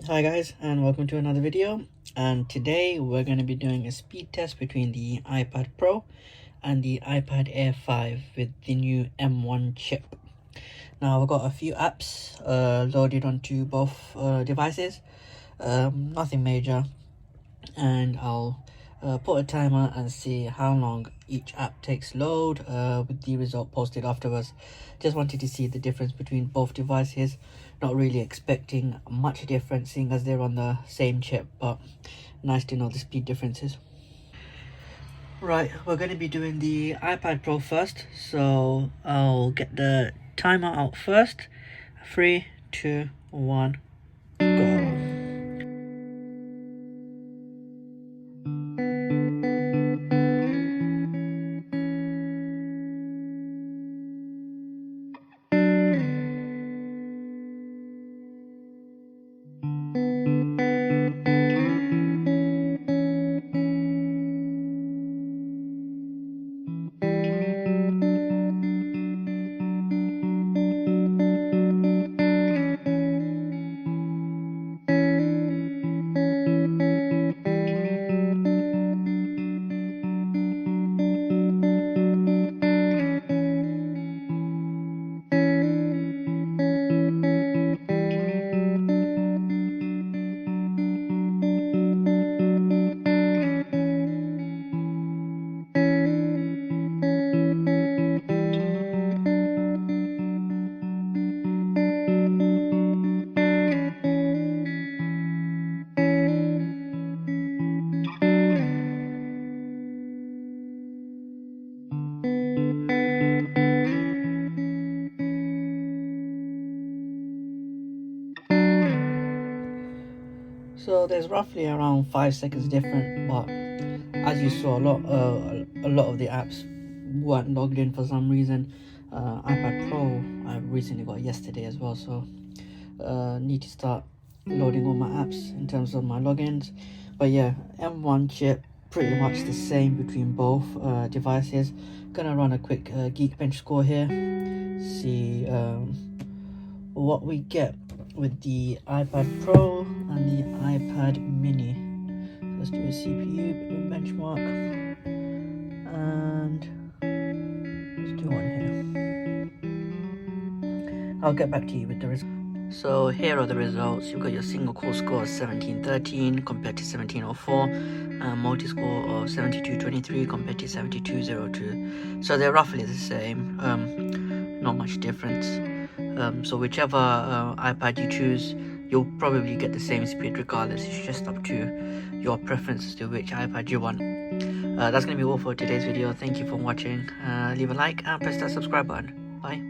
Hi guys, and welcome to another video. And today we're going to be doing a speed test between the iPad Pro and the iPad Air 5 with the new M1 chip. Now I've got a few apps loaded onto both devices, nothing major, and I'll put a timer and see how long each app takes load with the result posted afterwards. Just wanted to see the difference between both devices, not really expecting much difference seeing as they're on the same chip, but nice to know the speed differences. Right, we're going to be doing the iPad Pro first, so I'll get the timer out first. 3, 2, 1, go. So there's roughly around 5 seconds different, but as you saw, a lot of the apps weren't logged in for some reason. iPad Pro I recently got yesterday as well, so need to start loading all my apps in terms of my logins. But yeah, M1 chip, pretty much the same between both devices. Gonna run a quick Geekbench score here, see what we get with the iPad Pro and the iPad Mini. Let's do a CPU benchmark, and let's do one here. I'll get back to you with the results. So here are the results. You've got your single core score of 1713 compared to 1704, multi-score of 7223 compared to 7202. So they're roughly the same, not much difference. So whichever iPad you choose, you'll probably get the same speed regardless. It's just up to your preference to which iPad you want. That's going to be all for today's video. Thank you for watching. Leave a like and press that subscribe button. Bye.